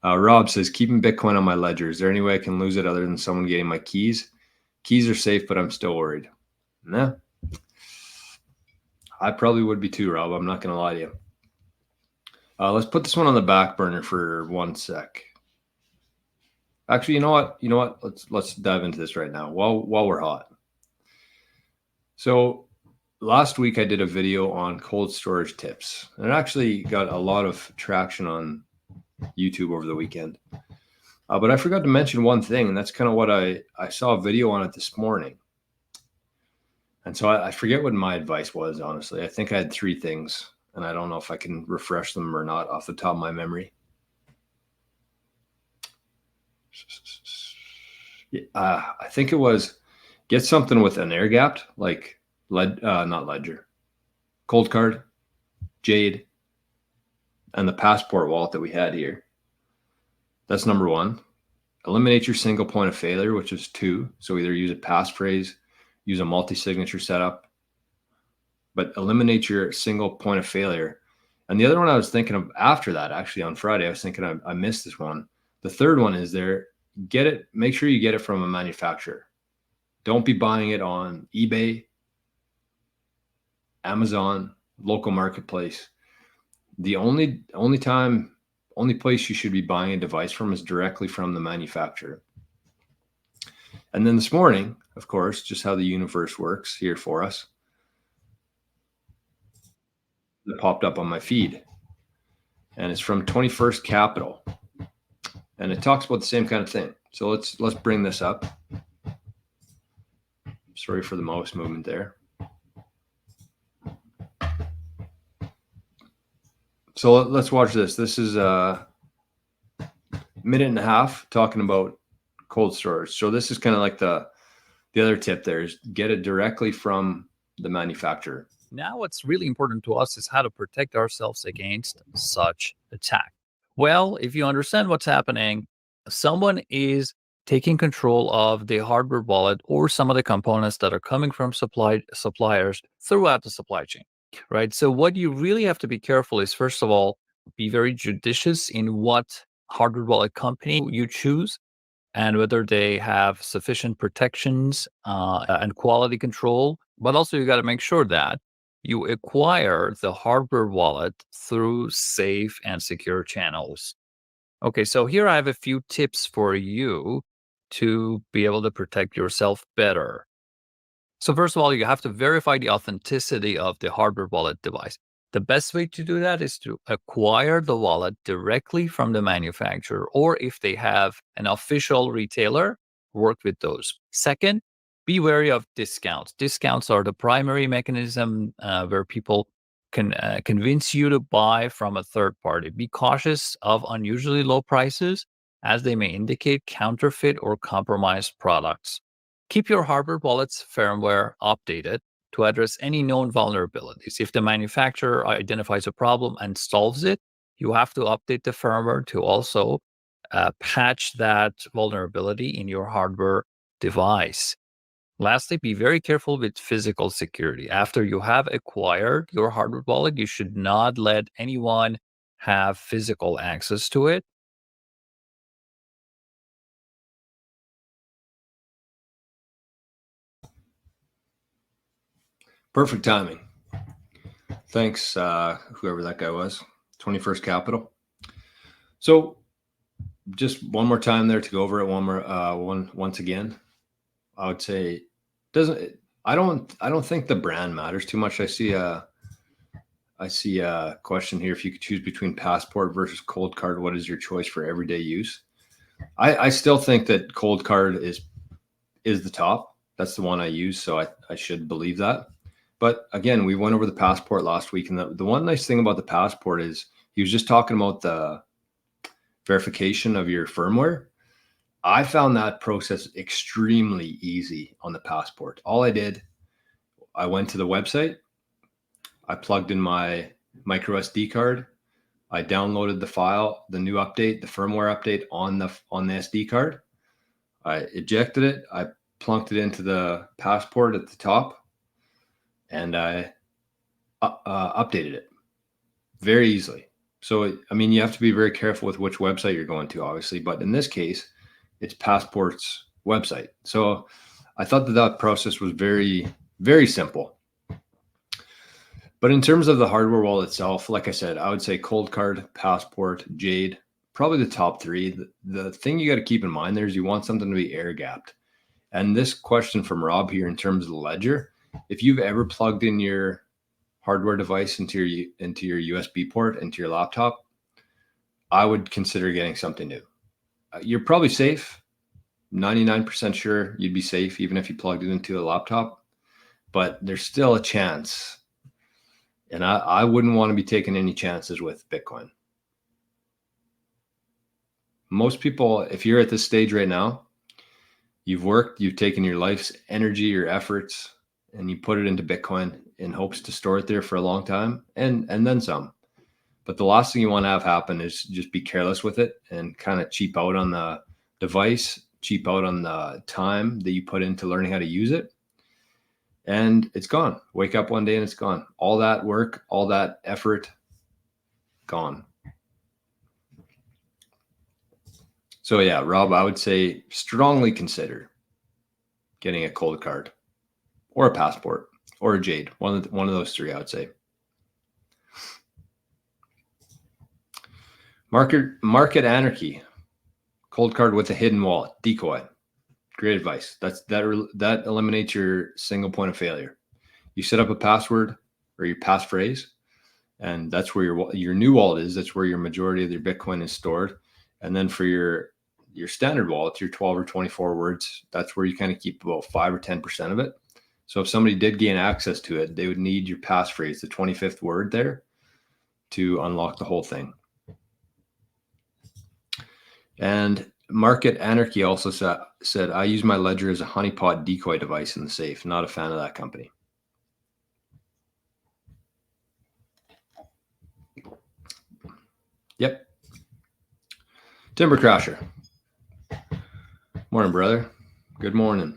Rob says, keeping Bitcoin on my ledger. Is there any way I can lose it other than someone getting my keys? Keys are safe, but I'm still worried. Nah. I probably would be too, Rob. I'm not going to lie to you. Let's put this one on the back burner for 1 sec. Actually, you know what? Let's dive into this right now while we're hot. So last week I did a video on cold storage tips, and it actually got a lot of traction on YouTube over the weekend. But I forgot to mention one thing, and that's kind of what I saw a video on it this morning. And so I forget what my advice was, honestly. I think I had 3 things, and I don't know if I can refresh them or not off the top of my memory. I think it was get something with an air gapped, like not Ledger, Cold Card, Jade, and the Passport wallet that we had here. That's number 1. Eliminate your single point of failure, which is 2. So either use a passphrase, use a multi-signature setup, but eliminate your single point of failure. And the other one I was thinking of after that, actually on Friday, I was thinking I missed this one. The third one is make sure you get it from a manufacturer. Don't be buying it on eBay, Amazon, local marketplace. The only place you should be buying a device from is directly from the manufacturer. And then this morning, of course, just how the universe works here for us, it popped up on my feed, and it's from 21st Capital, and it talks about the same kind of thing. So let's bring this up. Sorry for the mouse movement there. So let's watch this. This is a minute and a half talking about cold storage. So this is kind of like the other tip there is get it directly from the manufacturer. Now, what's really important to us is how to protect ourselves against such attack. Well, if you understand what's happening, someone is taking control of the hardware wallet or some of the components that are coming from suppliers throughout the supply chain, right? So what you really have to be careful is, first of all, be very judicious in what hardware wallet company you choose and whether they have sufficient protections and quality control. But also you got to make sure that you acquire the hardware wallet through safe and secure channels. Okay, so here I have a few tips for you to be able to protect yourself better. So first of all, you have to verify the authenticity of the hardware wallet device. The best way to do that is to acquire the wallet directly from the manufacturer, or if they have an official retailer, work with those. Second, be wary of discounts. Discounts are the primary mechanism where people can convince you to buy from a third party. Be cautious of unusually low prices, as they may indicate counterfeit or compromised products. Keep your hardware wallet's firmware updated to address any known vulnerabilities. If the manufacturer identifies a problem and solves it, you have to update the firmware to also patch that vulnerability in your hardware device. Lastly, be very careful with physical security. After you have acquired your hardware wallet, you should not let anyone have physical access to it. Perfect timing. Thanks, whoever that guy was. 21st Capital. So just one more time there to go over it once again. I would say I don't think the brand matters too much. I see a question here. If you could choose between Passport versus Cold Card, what is your choice for everyday use? I still think that Cold Card is the top. That's the one I use, so I should believe that. But again, we went over the Passport last week, and the one nice thing about the Passport is he was just talking about the verification of your firmware. I found that process extremely easy on the Passport. All I did, I went to the website, I plugged in my micro SD card, I downloaded the file, the new update, the firmware update on the SD card. I ejected it, I plunked it into the Passport at the top, and I updated it very easily. So, I mean, you have to be very careful with which website you're going to, obviously. But in this case, it's Passport's website. So I thought that process was very, very simple. But in terms of the hardware wallet itself, like I said, I would say Coldcard, Passport, Jade, probably the top three. The thing you got to keep in mind there is you want something to be air gapped. And this question from Rob here in terms of the ledger, if you've ever plugged in your hardware device into your USB port into your laptop, I would consider getting something new. You're probably safe. 99% sure you'd be safe even if you plugged it into a laptop, but there's still a chance. And I wouldn't want to be taking any chances with Bitcoin. Most people, if you're at this stage right now, you've worked, you've taken your life's energy, your efforts, and you put it into Bitcoin in hopes to store it there for a long time and then some. But the last thing you want to have happen is just be careless with it and kind of cheap out on the device, cheap out on the time that you put into learning how to use it. And it's gone. Wake up one day and it's gone. All that work, all that effort, gone. So yeah, Rob, I would say strongly consider getting a Coldcard or a Passport or a Jade. One of those three, I would say. Market Anarchy, Coldcard with a hidden wallet, decoy. Great advice. That eliminates your single point of failure. You set up a password or your passphrase, and that's where your new wallet is. That's where your majority of your Bitcoin is stored. And then for your standard wallet, your 12 or 24 words, that's where you kind of keep about 5 or 10% of it. So if somebody did gain access to it, they would need your passphrase, the 25th word there, to unlock the whole thing. And Market Anarchy also said, I use my ledger as a honeypot decoy device in the safe. Not a fan of that company. Yep. Timber Crasher. Morning, brother. Good morning.